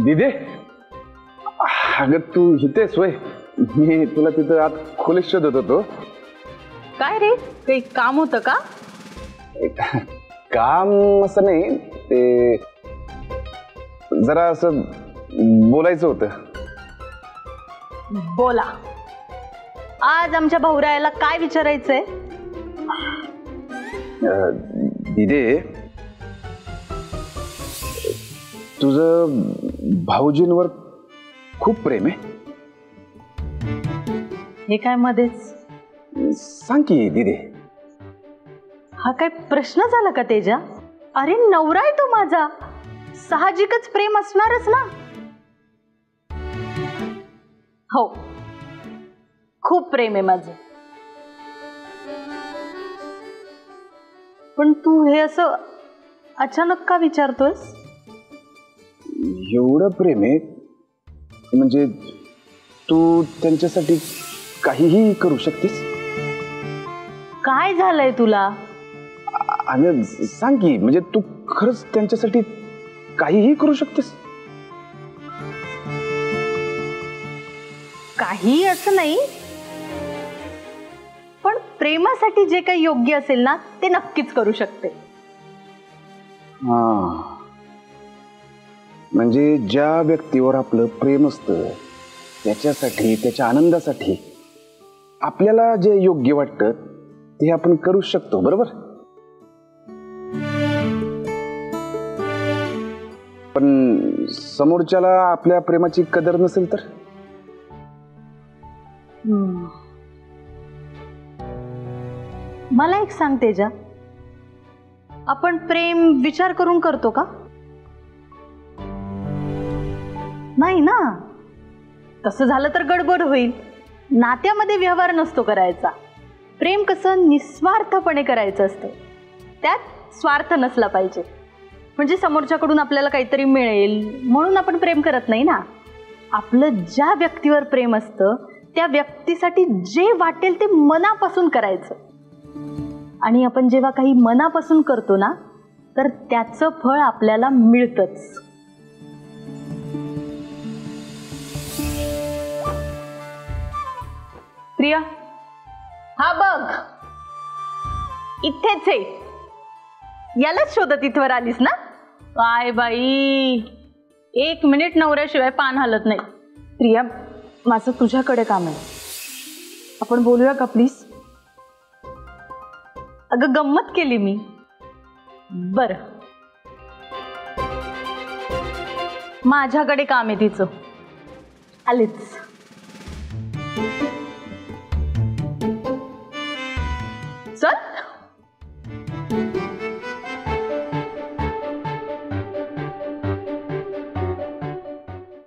दिदे, अगं तू इथेच होय? मी तुला तिथं आत खोलीत शोधत होतो. काय रे, काही काम होतं का? काम असं नाही, ते जरा असं बोलायचं होतं. बोला. आज आमच्या भाऊरायाला काय विचारायचंय? दिदे, तुझं भाऊजींवर खूप प्रेम आहे. हे काय मध्येच? सांग की दिदे. हा काय प्रश्न झाला का तेजा? अरे नवरा आहे तो माझा, साहजिकच प्रेम असणारच ना. हो, खूप प्रेम आहे माझं. पण तू हे असं अचानक का विचारतोयस? एवढं प्रेम आहे म्हणजे तू त्यांच्यासाठी काहीही करू शकतेस? काय झालंय तुला? अगं सांग की, म्हणजे तू खरंच त्यांच्यासाठी काहीही करू शकतेस? काही असं नाही, पण प्रेमासाठी जे काही योग्य असेल ना ते नक्कीच करू शकते. हा, म्हणजे ज्या व्यक्तीवर आपलं प्रेम असतं त्याच्यासाठी, त्याच्या आनंदासाठी आपल्याला जे योग्य वाटतं ते आपण करू शकतो, बरोबर? पण समोरच्याला आपल्या प्रेमाची कदर नसेल तर? मला एक सांग तेजा, आपण प्रेम विचार करून करतो का? नाही ना. तसं झालं तर गडबड होईल. नात्यामध्ये व्यवहार नसतो करायचा. प्रेम कसं निस्वार्थपणे करायचं असतं, त्यात स्वार्थ नसला पाहिजे. म्हणजे समोरच्याकडून आपल्याला काहीतरी मिळेल म्हणून आपण प्रेम करत नाही ना. आपलं ज्या व्यक्तीवर प्रेम असतं त्या व्यक्तीसाठी जे वाटेल ते मनापासून करायचं. आणि आपण जेव्हा काही मनापासून करतो ना तर त्याचं फळ आपल्याला मिळतंच. प्रिया, हा बघ, इथेच आहे. यालाच शोधत इथवर आलीस ना? काय बाई, 1 मिनिट नवऱ्याशिवाय पान हलत नाही. प्रिया, माझं तुझ्याकडे काम आहे, आपण बोलूया का प्लीज? अगं गंमत केली मी. बर, माझ्याकडे काम आहे तिचं, आलेच. चल.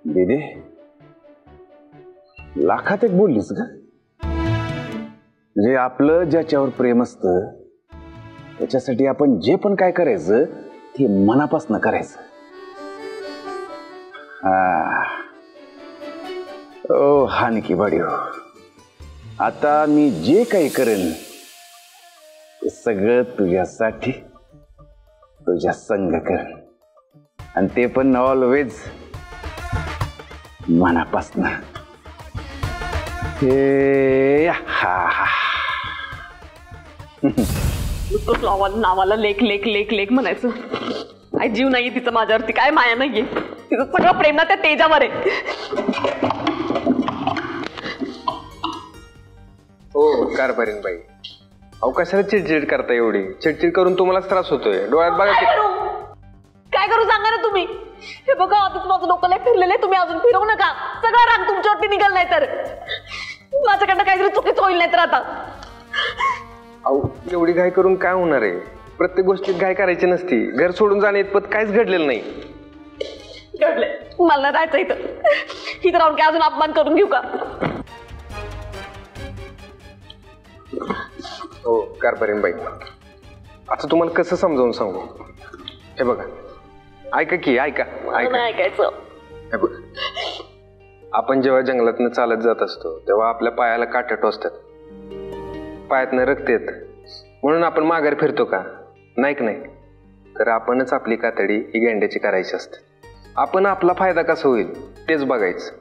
दीदी, लाखात एक बोललीस का? म्हणजे आपलं ज्याच्यावर प्रेम असतं त्याच्यासाठी आपण जे पण काय करायचं ते मनापासून करायचं. ओ हानकी बाडी हो, आता मी जे काही करेन ते सगळं तुझ्यासाठी, तुझ्या संग करेन, आणि ते पण ऑलवेज मनापासून. नावाला लेख लेख लेख लेख म्हणायचं. काय जीव नाहीये तिचं माझ्यावरती, काय माया नाहीये. तिचं सगळं प्रेम ना त्या तेजावर आहे. हो कारभारीन बाई, अहो कशाला चिडचिड करता? एवढी चिडचिड करून तुम्हालाच त्रास होतोय. डोळ्यात बघा. काय करू सांगा ना तुम्ही? हे बघा, आधीच माझं डोकं लय फिरलेलं आहे, तुम्ही अजून फिरवू नका. सगळा राग तुमच्यावरती निघाल, नाही तर माझ्याकडनं काहीतरी चुकीचं होईल. नाही तर आता अहो एवढी घाई करून काय होणार आहे? प्रत्येक गोष्टीत घाई करायची नसती. घर सोडून जाणे इतपत काहीच घडलेलं नाही. घडलंय, मला राहायचं इथं. इथं राहून काय अजून अपमान करून घेऊ का? हो कारभारीन बाई, आता तुम्हाला कसं समजावून सांगू? हे बघा, ऐका की, ऐका ऐका. ऐकायचं. हे बघ, आपण जेव्हा जंगलातनं चालत जात असतो तेव्हा आपल्या पायाला काटे टोचतात, पायातनं रक्त येत, म्हणून आपण माघार फिरतो का? नाही की नाही? तर आपणच आपली कातडी ही गेंड्याची करायची असते. आपण आपला फायदा कसा होईल तेच बघायचं.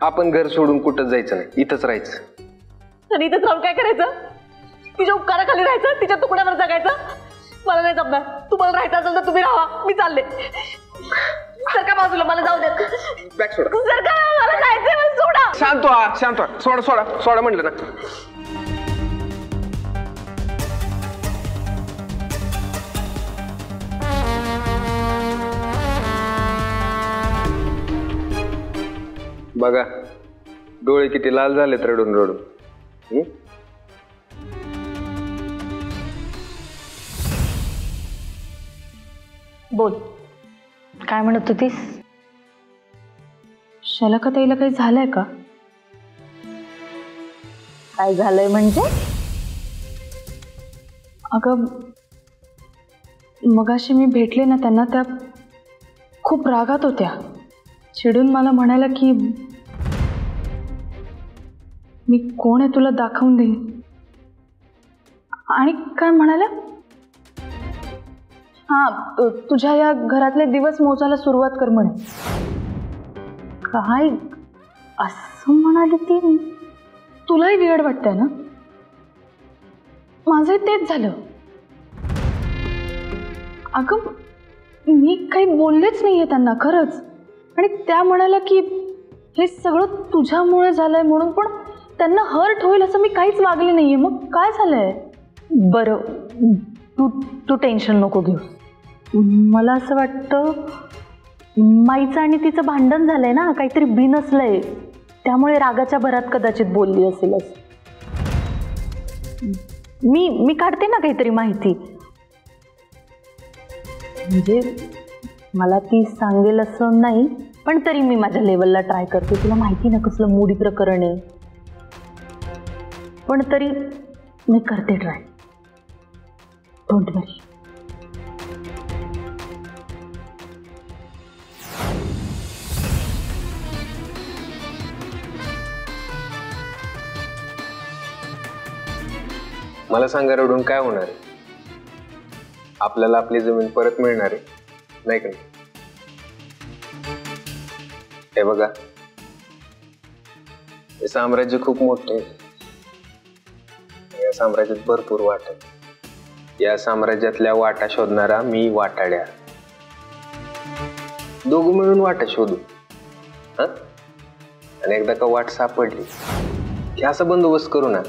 आपण घर सोडून कुठं जायचं नाही, इथंच राहायचं. आणि इथेच राहून काय करायचं? तिच्या उपकाराखाली राहायचं, तिच्या तुकड्यावर जगायचं? मला नाही जमणार. तुम्हाला राहायचं असेल तर तुम्ही राहा, मी चालले. सर का बाजूला, मला जाऊ देत. बॅग सोडा. सर का, मला जायचंय, मला सोडा. शांत व्हा, शांत व्हा. सोडा सोडा सोडा म्हणलं ना. बघा डोळे किती लाल झालेत रडून रडून. बोल, काय म्हणत होतीस? शलाका ताईला काही झालंय का? काय झालंय म्हणजे? अगं मगाशी मी भेटले ना त्यांना, त्या खूप रागात होत्या. चिडून मला म्हणाला की मी कोण आहे तुला दाखवून देईन. आणि काय म्हणाल्या? हा, तुझ्या या घरातले दिवस मोजायला सुरुवात कर म्हणे. काय असं म्हणाली ती? तुलाही वेड वाटतंय ना? माझंही तेच झालं. अगं मी काही बोललेच नाहीये त्यांना खरंच. आणि त्या म्हणाल्या की हे सगळं तुझ्यामुळे झालंय म्हणून, पण त्यांना हर्ट होईल असं मी काहीच वागले नाहीये. मग काय झालंय? बरं, तू टेन्शन नको घेऊ. मला असं वाटतं माईचं आणि तिचं भांडण झालंय ना, काहीतरी बिनसलंय, त्यामुळे रागाच्या भरात कदाचित बोलली असेल. मी काढते ना काहीतरी माहिती. म्हणजे मला ती सांगेल असं नाही, पण तरी मी माझ्या लेवलला ट्राय करते. तुला माहिती ना कसलं मोडी प्रकरण आहे, पण तरी मी करते ट्राय. डोंट वरी. मला सांगा रडून काय होणार आहे? आपल्याला आपली जमीन परत मिळणार आहे नाही का? हे बघा, हे साम्राज्य खूप मोठे आहे. या साम्राज्यात भरपूर वाटा आहे. या साम्राज्यातल्या वाटा शोधणारा मी वाटाड्या. दोघं मिळून वाटा शोधू. हा, आणि एकदा का वाट सापडली की असा बंदोबस्त करू ना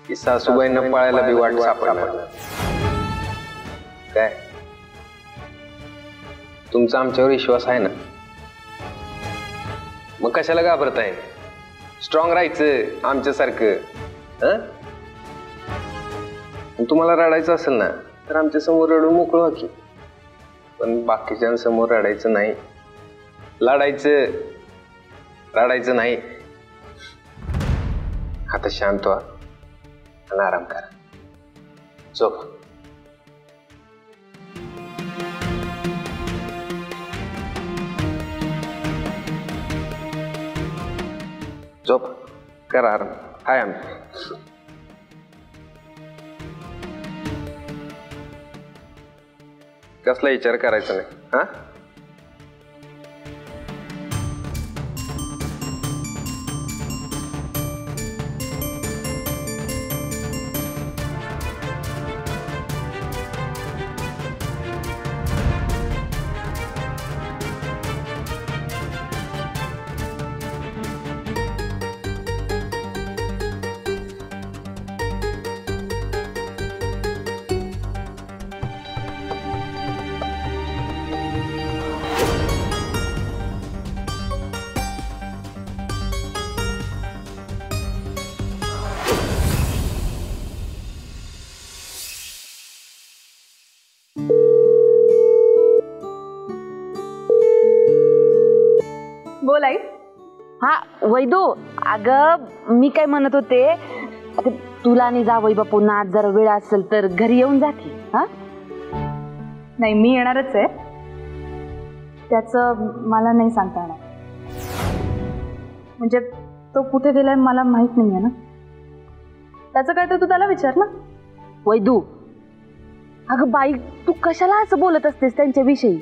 की सासूबाईंना पाळायला बी वाट सापडणार. काय तुमचा आमच्यावर विश्वास आहे ना? मग कशाला घाबरताय? स्ट्रॉंग राहायचं आमच्यासारखं. तुम्हाला रडायचं असेल ना तर आमच्या समोर रडून मोकळं की, पण बाकीच्यांसमोर रडायचं नाही. रडायचं नाही. आता शांत व्हा आणि आराम करा. झोप. झोप करा, आराम आहे आम्ही. कसला विचार करायचा नाही. हा, बोल आई. हा वैदू, अगं मी काय म्हणत होते, आता तुला आणि जावई बापूंना आज जरा वेळ असेल तर घरी येऊन जा की. हा, नाही मी येणारच आहे. त्याचं मला नाही सांगता येणार. म्हणजे तो कुठे गेलाय मला माहित नाही आहे ना. त्याचं काय तर तू त्याला विचार ना. वैदू, अगं बाई तू कशाला असं बोलत असतेस त्यांच्याविषयी?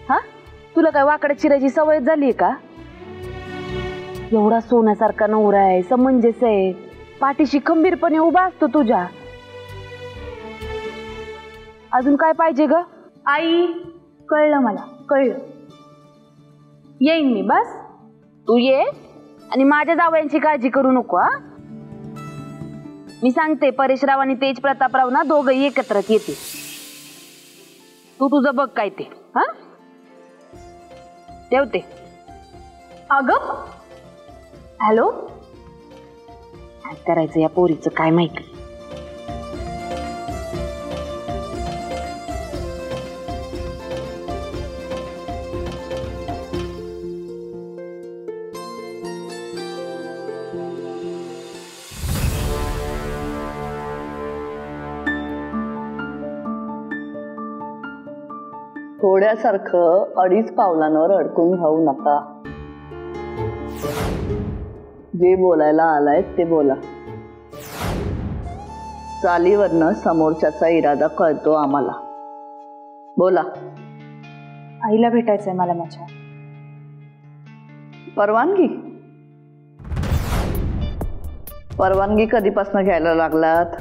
हा, तुला काय वाकड्या चिरायची सवय झाली का? एवढा सोन्यासारखा नवरा आहे, समंजस आहे, पाठीशी खंबीरपणे उभा असतो तुझ्या. अजून काय पाहिजे ग? आई, कळलं मला, कळलं. येईन मी, बस. तू ये आणि माझ्या जावयांची काळजी करू नको. हा, मी सांगते, परेशराव आणि तेज प्रतापराव ना दोघंही एकत्रच येते. तू तुझं बघ काय ते. हा, ठेवते. अगं, हॅलो. काय करायचं या पोरीचं काय माहिती. थोड्यासारखं 2.5 पावलांवर अडकून राहू नका. जे बोलायला आलाय ते बोला. चालीवरनं समोरच्याचा इरादा कळतो आम्हाला. बोला. आईला भेटायचंय मला माझ्या. परवानगी? परवानगी कधीपासून घ्यायला लागलात?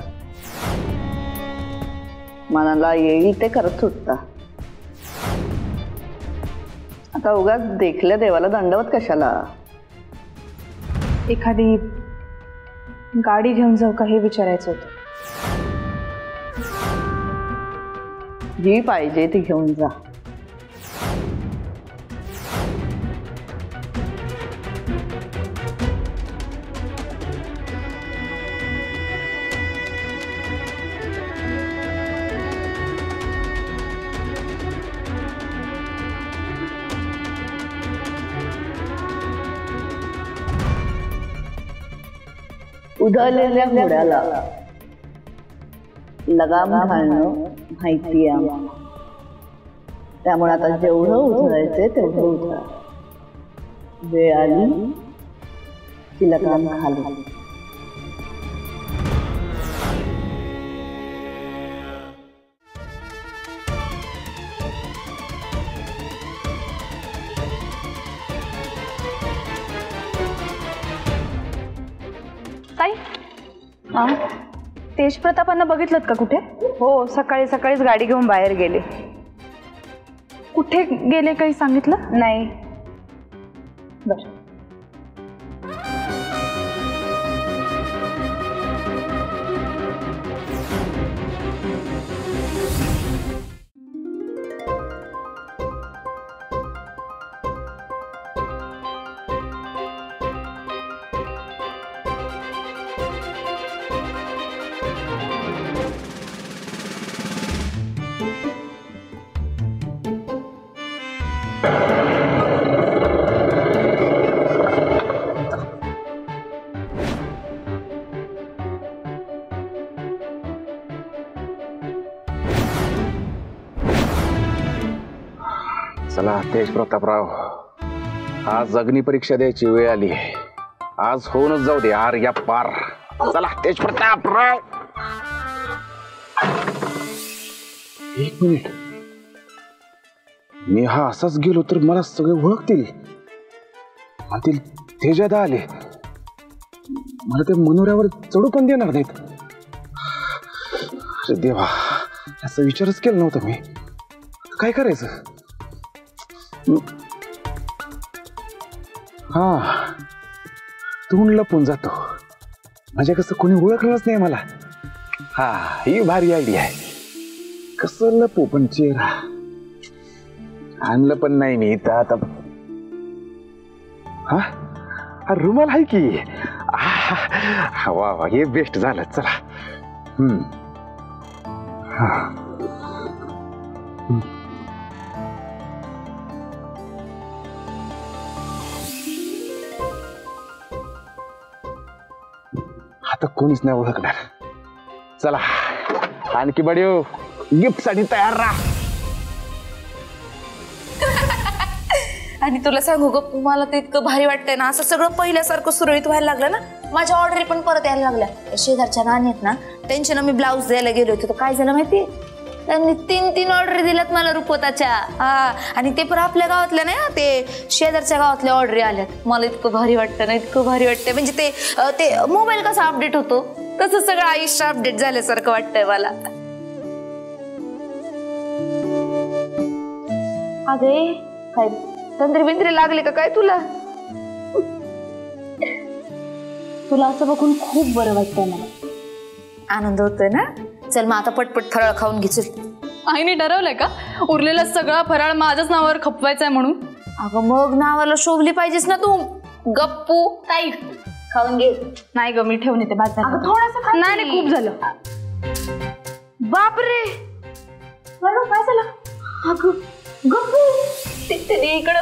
मनाला येईल ते करत सुटता. आता उगाच देखल्या देवाला दंडवत कशाला? एखादी गाडी घेऊन जाऊ का हे विचारायचं होतं. जी पाहिजे ती घेऊन जा. उधळलेल्या घोड्याला लगाम घालणं माहिती आहे आम्हाला. त्यामुळे आता जेवढं उधळायचंय तेवढं उधळा. वेळ आली की लगाम घालू. ताई, तेज प्रतापांना बघितलं का कुठे? हो, सकाळी सकाळीच गाडी घेऊन बाहेर गेले. कुठे गेले काही सांगितलं नाही. बरं. चला तेज प्रतापराव, आज अग्नी परीक्षा द्यायची वेळ आली. आज होऊनच जाऊ दे आर या पार. चला तेज प्रतापराव. एक मिनिट, मी हा असाच गेलो तर मला सगळे ओळखतील. तेजादा आले, मला ते मनोऱ्यावर चढू पण देणार नाहीत. अरे देवा, याचा विचारच केला नव्हता मी. काय करायचं? हा, तू लपून जातो म्हणजे कसं कोणी ओळखलंच नाही मला. हा, ही भारी आयडिया आहे. कसं लपू पण चेहरा आणलं पण नाही मी इथं आता. हा, रुमाल आहे की. वा वा, हे बेस्ट झालं. चला. आता कोणीच नाही ओळखणार. चला, आणखी बडिओ गिफ्ट साठी तयार राहा. आणि तुला सांगू ग, मला ते इतकं भारी वाटतंय ना, असं सगळं पहिल्यासारखं सुरळीत व्हायला लागलं ना. माझ्या ऑर्डरी पण परत यायला लागल्या. शेजारच्या नाणी आहेत ना, त्यांचे ना मी ब्लाऊज द्यायला गेले होते, तर काय झालं माहिती, त्यांनी 3 ऑर्डर दिल्यात मला रुपवताच्या. आणि ते पण आपल्या गावातल्या नाही, ते शेजारच्या गावातल्या ऑर्डर आल्यात. मला इतकं भारी वाटतं ना, इतकं भारी वाटतंय. म्हणजे ते मोबाईल कसा अपडेट होतो तसं सगळं आयुष्य अपडेट झाल्यासारखं वाटतंय मला. अगे काय तंद्री बिंद्री लागले का काय तुला? तुला असं बघून खूप बरं वाटतंय मला. आनंद होतोय ना? चल मग आता पटपट फराळ खाऊन घे. चल. आईने ठरवलंय का उरलेला सगळा फराळ माझ्याच नावावर खपवायचा आहे म्हणून? अगं मग नावाला शोभली पाहिजेस ना तू. गप्पू ताई खाऊन घे. नाही ग, मी ठेवून येते बाजार. थोडस नाही खूप झालं. बापरे काय झालं? अगं गप्पू इकडं.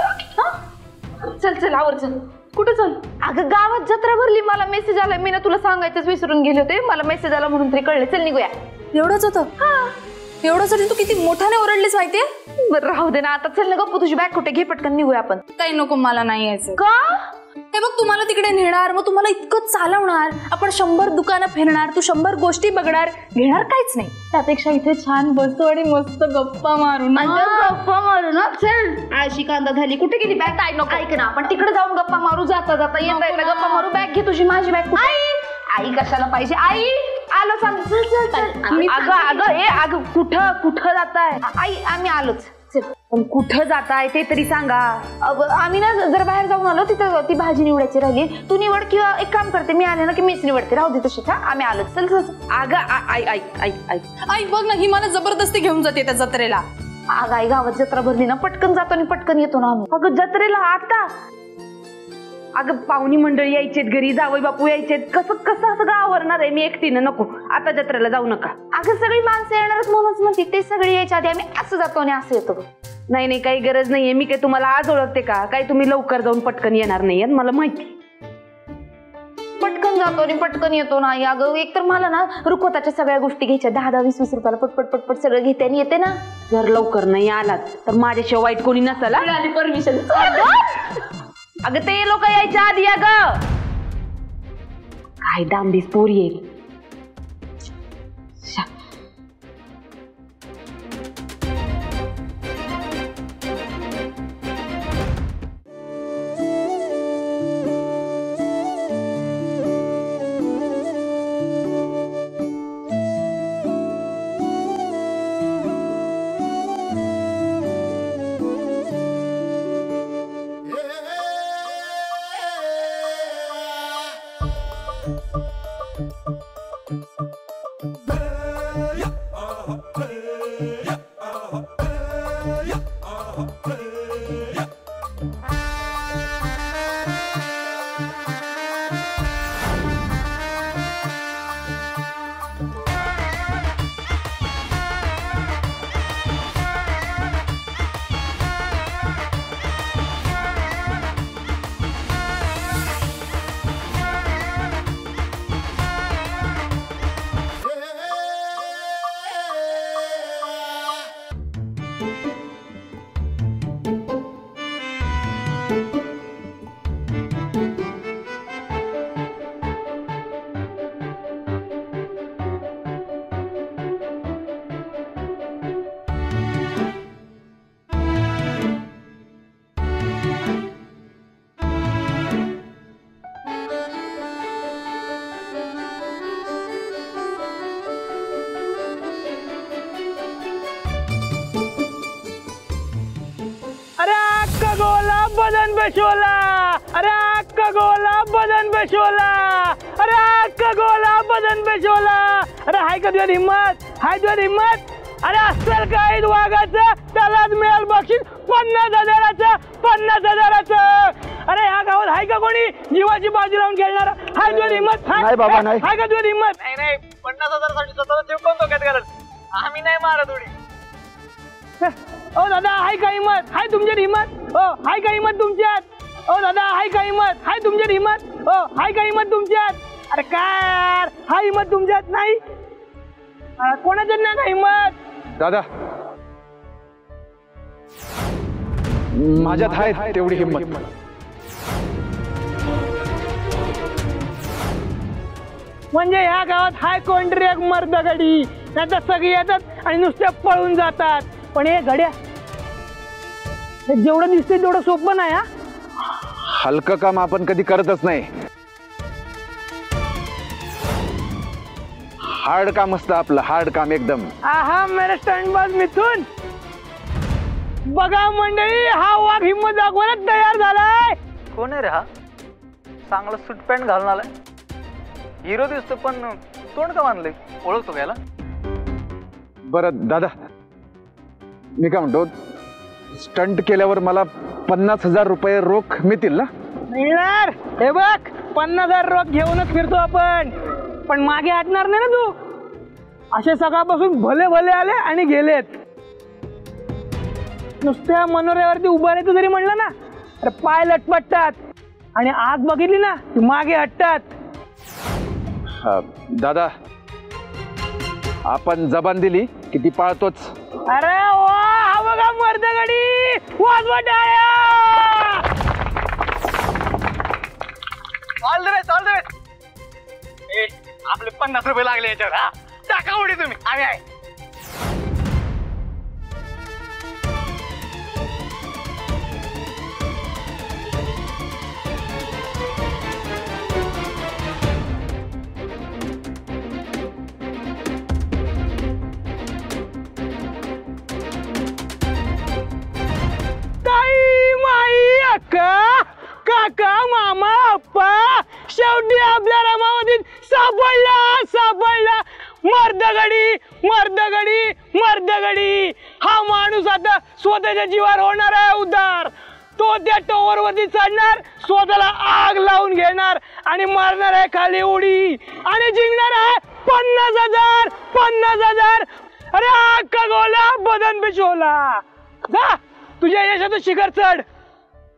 चल चल आवर चल. कुठं चल? अगं गावात जत्रा भरली. मला मेसेज आला, मी ना तुला सांगायचंच विसरून गेले होते. मला मेसेज आला म्हणून तरी कळले. चल निघूया. एवढंच होतं? एवढ्यासाठी तू किती मोठ्याने ओरडलीस माहितीये? बरं राहू दे ना आता. चल ना गप्पू, तुझी बॅग कुठे? घे पटकन निघूया आपण. काही नको, मला नाही यायचं. का? हे बघ, तुम्हाला तिकडे नेणार, मग तुम्हाला इतकं चालवणार, आपण 100 दुकानं फिरणार, तू 100 गोष्टी बघणार, घेणार काहीच नाही. त्यापेक्षा इथे छान बसू आणि मस्त गप्पा मारू ना. गप्पा मारू ना. चल. आळशी कांदा झाली. कुठे गेली बॅग? काय नको. ऐक ना, आपण तिकडे जाऊन गप्पा मारू. जाता जाता येता गप्पा मारू. बॅग घे तुझी. माझी बॅग. आई कशाला पाहिजे? आई आलो. चल चल चल चल. अगं कुठं जाताय? आई आम्ही आलोच. पण कुठं जाताय ते तरी सांगा. आम्ही ना जरा बाहेर जाऊन आलो. तिथं ती भाजी निवडायची राहिली. तू निवड किंवा एक काम करते, मी आले ना की मीच निवडते. राहू दे तशीच. आम्ही आलो. चल चल. अगं आई बघ ना, ही मला जबरदस्ती घेऊन जाते त्या जत्रेला. अगं आई गावात जत्रा भरली ना, पटकन जातो आणि पटकन येतो ना आम्ही. अगं जत्रेला आता? अगं पाहुणी मंडळी यायचेत घरी, जावई बापू यायचेत. कसं सगळं आवरणार आहे मी एकटीनं? नको, आता जत्रेला जाऊ नका. अगं सगळी माणसं येणारच म्हणूनच म्हणते. ते सगळे यायच्या आधी आम्ही असं जातो आणि असं येतो. नाही काही गरज नाहीये. मी काय तुम्हाला आज ओळखते का? काही तुम्ही लवकर जाऊन पटकन येणार नाहीये मला माहिती. पटकन जातो आणि पटकन येतो ना. अगं एक तर मला ना रुखवताच्या सगळ्या गोष्टी घ्यायच्या. 10-20 रुपयाला पटपट सगळं घेते आणि येते ना. जर लवकर नाही आलात तर माझ्याशिवाय वाईट कोणी नसेल. परमिशन. अगं ते लोक यायच्या आधी अगं काय दांडीस पोरी येईल. बदन पे शोला, अरे अक्का गोला बदन पे शोला, अरे अक्का गोला बदन पे शोला. अरे हाय का तुझ्यात हिम्मत? हाय तुझ्यात हिम्मत? अरे असेल काही वागायचं त्यालाच मिळाल बक्षीस 50,000चं 50,000चं. अरे ह्या गावात हाय का कोणी जीवाची बाजी लावून खेळणार? हाय तुझ्यात हिम्मत? नाही बाबा नाही. हाय का तुझ्यात हिम्मत? नाही 50,000साठी स्वतःला ठेव कोण धोक्यात घालत. आम्ही नाही मारत उडी. ओ दादा हाय का हिम्मत? हाय तुमच्यात हिम्मत? ओ हाय का हिम्मत तुमच्यात? ओ दादा हाय का हिम्मत? हाय तुमच्यात हिम्मत? ओ हाय का हिम्मत तुमच्यात? अरे काय हाय हिम्मत तुमच्यात नाही? कोणाच्यात नाही का हिम्मत? दादा माझ्यात आहे तेवढी हिम्मत. म्हणजे ह्या गावात हाय कोणतरी एक मर्दगडी, नाही तर सगळी येतात आणि नुसत्या पळून जातात. पण हे घड्या हे जेवढं दिसते तेवढं सोपं नाही. हा हलकं काम आपण कधी करतच नाही. हार्ड काम असतं आपलं, हार्ड काम एकदम. आहा मेरा स्टंटबाज मिथून. बघा मंडळी, हा वाघ हिम्मत दाखवायला तयार झालाय. कोण आहे रे हा? चांगला सूट पॅन्ट घालून आलाय. हिरो दिसतो पण तोंड का बांधलंय? ओळखतो याला? बरं दादा, मी काय म्हणतो, स्टंट केल्यावर मला 50,000 रुपये रोख मिळतील ना? मिळणार. हे बघ, 50,000 रोख घेऊनच फिरतो आपण, पण मागे हटणार नाही ना तू. असे सकाळपासून भले भले आले आणि गेलेत. नुसत्या मनोऱ्यावरती उभा राहायचं जरी म्हणलं ना तर पाय लटपटतात आणि आग बघितली ना ती मागे हटतात. दादा, आपण जबान दिली की ती पाळतोच. अरे वा, हा बघा मर्दगडी, वाजवा टाळ्या. All the best, all the best. आपले 50 रुपये लागले याच्यावर. हा टाका उडी तुम्ही, आम्ही आहे. काका, मामा, अप्पा, शेवटी आपल्या रमावतीत सापडला मर्दगडी, मर्दगडी, मर्दगडी. हा माणूस आता स्वतःच्या जीवावर होणार आहे उद्धार. तो त्या टॉवर वरती चढणार, स्वतःला आग लावून घेणार आणि मारणार आहे खाली उडी आणि जिंकणार आहे 50,000. 50,000. अरे अक्का गोला बदन पे शोला. जा तुझ्या यशाचं शिखर चढ.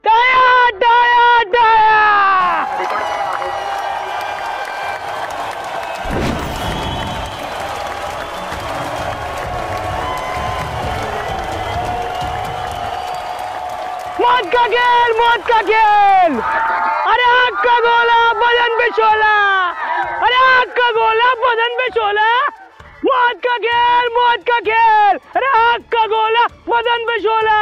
टाळ्या टाळ्या टाळ्या. मौत का खेल, मौत का खेल. अरे अक्का गोला बदन पे शोला. अरे अक्का गोला बदन पे शोला. मौत का खेल, मौत का खेल. अरे अक्का गोला बदन पे शोला.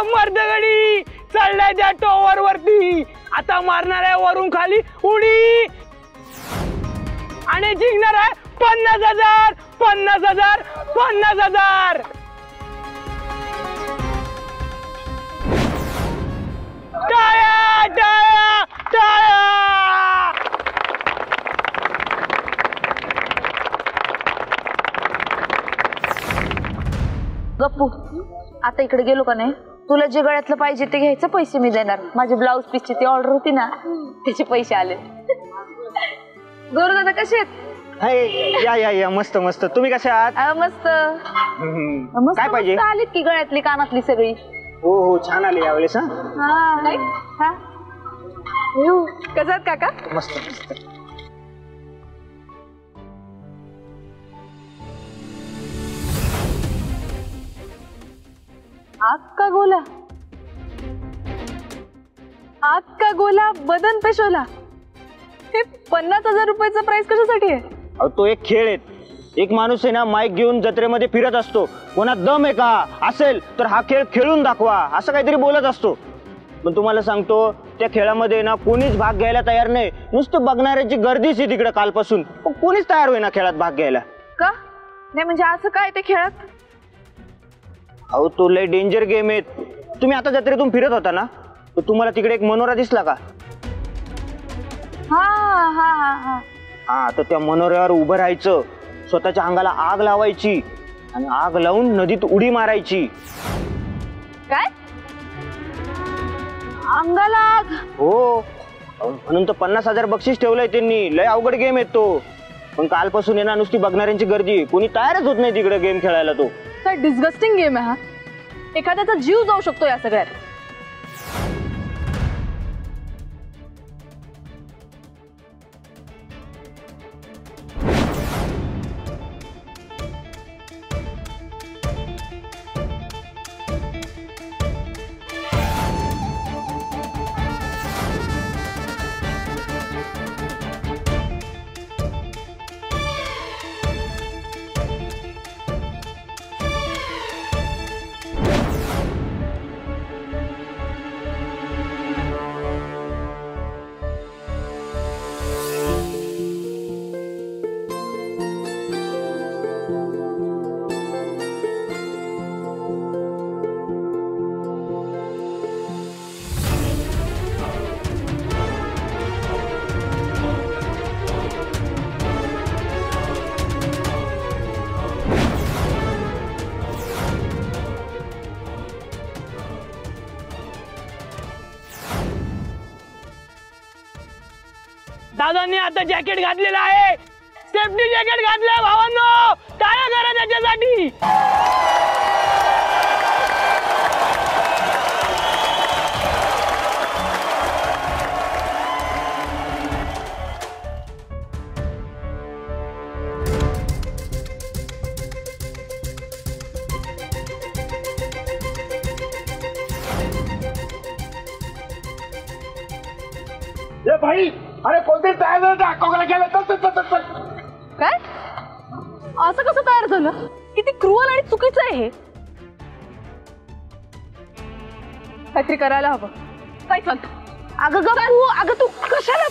मर्दगडी चढलाय त्या टॉवर वरती, आता मारणार आहे वरून खाली उडी आणि जिंकणार आहे 50,000. 50,000. 50,000. टाळ्या टाळ्या टाळ्या. गप्पू, आता इकडे गेलो का नाही, तुला जे गळ्यातलं पाहिजे ते घ्यायचं, पैसे मी देणार. माझी ब्लाऊज पीसची ती ऑर्डर होती ना, त्याचे पैसे आले. गोरू दादा कसे आहेत? या या या, मस्त मस्त. तुम्ही कसे आहात? मस्त. काय पाहिजे? आलीत की गळ्यातली कानातली सगळी. हो हो, छान आले यावेळेस. कसात काका? मस्त मस्त. आग का गोला बदन पे शोला. हे 50,000 रुपयाचं प्राइस कशासाठी आहे? तो एक खेळ आहे. एक माणूस आहे ना, माईक घेऊन जत्रेमध्ये फिरत असतो. कोणात दम आहे का असेल तर हा खेळ खेळून दाखवा असं काहीतरी बोलत असतो. पण तुम्हाला सांगतो, त्या खेळामध्ये ना कोणीच भाग घ्यायला तयार नाही. नुसतं बघणाऱ्याची गर्दीच आहे तिकडे कालपासून. पण कोणीच तयार होईना खेळात भाग घ्यायला. का नाही म्हणजे असं काय ते खेळात? अहो, तो लय डेंजर गेम आहे. तुम्ही आता जत्रेतून फिरत होता ना, तर तुम्हाला तिकडे एक मनोरा दिसला का? हा, तर त्या मनोऱ्यावर उभं राहायचं, स्वतःच्या अंगाला आग लावायची आणि आग लावून नदीत उडी मारायची. काय? अंगाला आग? हो, म्हणून तर 50,000 बक्षीस ठेवलंय त्यांनी. लय अवघड गेम आहे तो. पण कालपासून आहे ना, नुसती बघणाऱ्यांची गर्दी, कोणी तयारच होत नाही तिकडे गेम खेळायला. तो काय डिस्गस्टिंग गेम आहे हा. एखाद्याचा जीव जाऊ शकतो या सगळ्यात. दादांनी आता जॅकेट घातलेलं आहे, सेफ्टी जॅकेट घातलंय भावांनो, टाळ्या करा त्याच्यासाठी. भाई अरे कोणतरी तयार झालं, अकोला गेलं. चल. काय असं कसं तयार झालं? किती क्रूअल आणि चुकीचं आहे हे. काहीतरी करायला हवं. काय सांगतो? अगं गप्पू, अगं तू कशाला?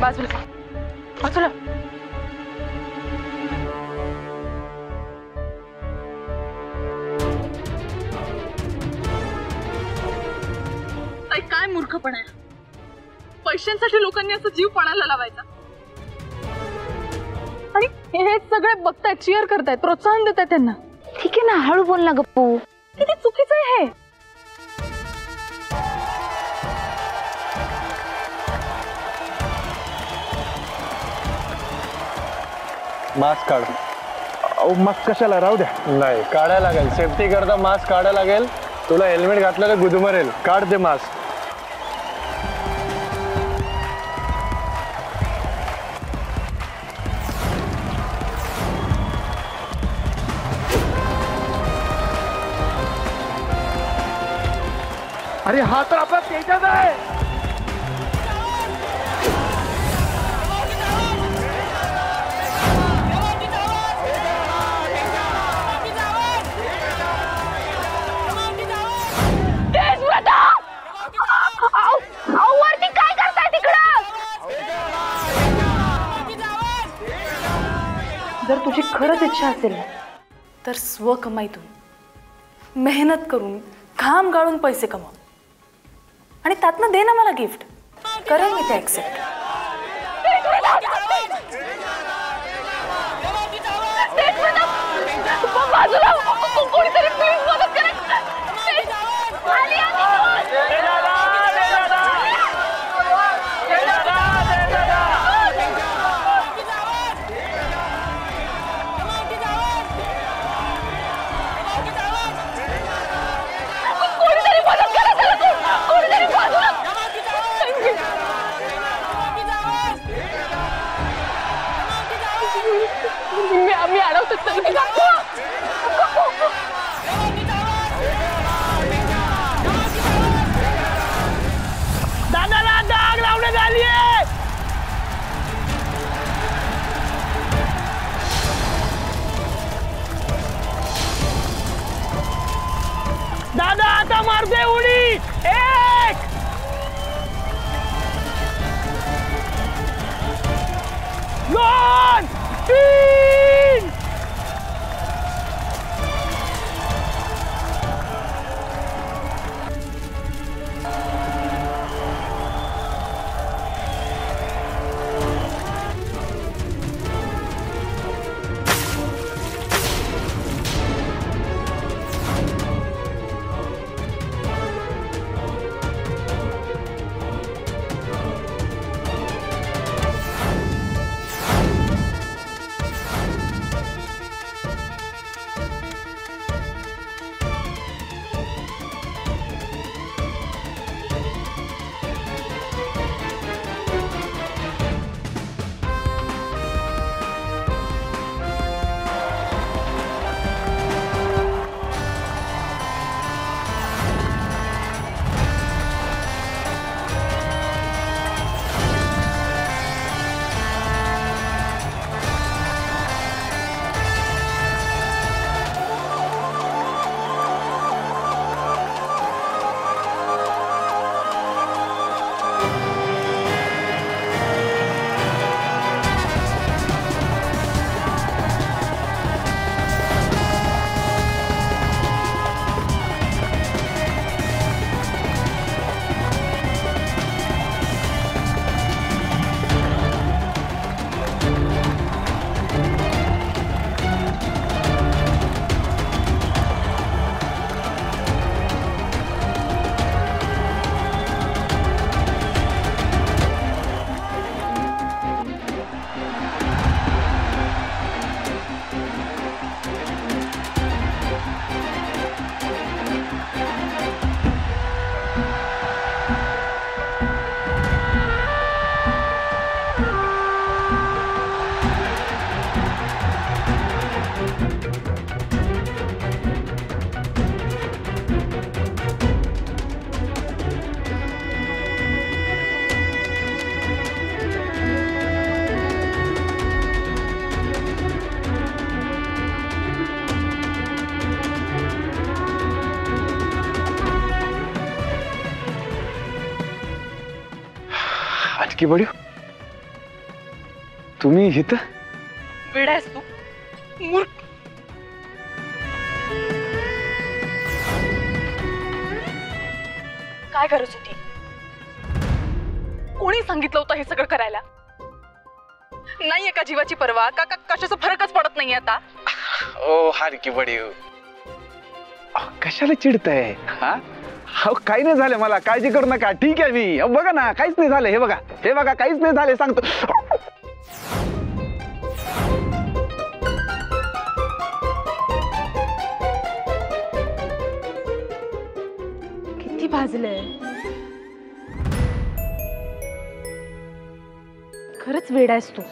बाजूला काय मूर्खपणा आहे. पैशांसाठी लोकांनी असं जीव पणाला लावायचा. आणि हे सगळे बघतायत, चीअर करतायत, प्रोत्साहन देतायत त्यांना. ठीक आहे ना, हळू बोल ना गप्पू. किती चुकीचं आहे हे. मास्क काढ. मास्क कशाला, राहू द्या. नाही काढायला लागेल, सेफ्टी करता मास्क काढायला लागेल. तुला हेल्मेट घातलेलं गुदमरेल. काढ ते मास्क. अरे हा तर आपला तेजाच आहे. वरती काय करताय तिकडं? जर तुझी खरंच इच्छा असेल तर स्वकमाईतून मेहनत करून घाम गाळून पैसे कमव आणि त्यातनं दे ना मला गिफ्ट. करेन मी ते ऍक्सेप्ट. कोणीतरी प्लीज मदत करा. मी अडवतो. दादाला डाग लावण्यात आली आहे. दादा आता मारते उडी. 1 2 3. हलकी बडी तुम्ही इथं वेडा आहेस तू मूर्ख. काय गरज होती? कोणी सांगितलं होतं हे सगळं करायला? नाहीये का जीवाची पर्वा? का कशाचा फरकच पडत नाही आता? ओ हलकी बडी कशाला चिडताय? हा काही नाही झालं, मला काळजी करू नका. ठीक आहे मी. बघा ना काहीच नाही झालं. हे बघा काहीच नाही झालं सांगतो. किती भाजलंय. खरंच वेडा आहेस तू.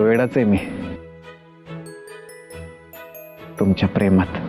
वेडाच आहे मी तुमच्या प्रेमात.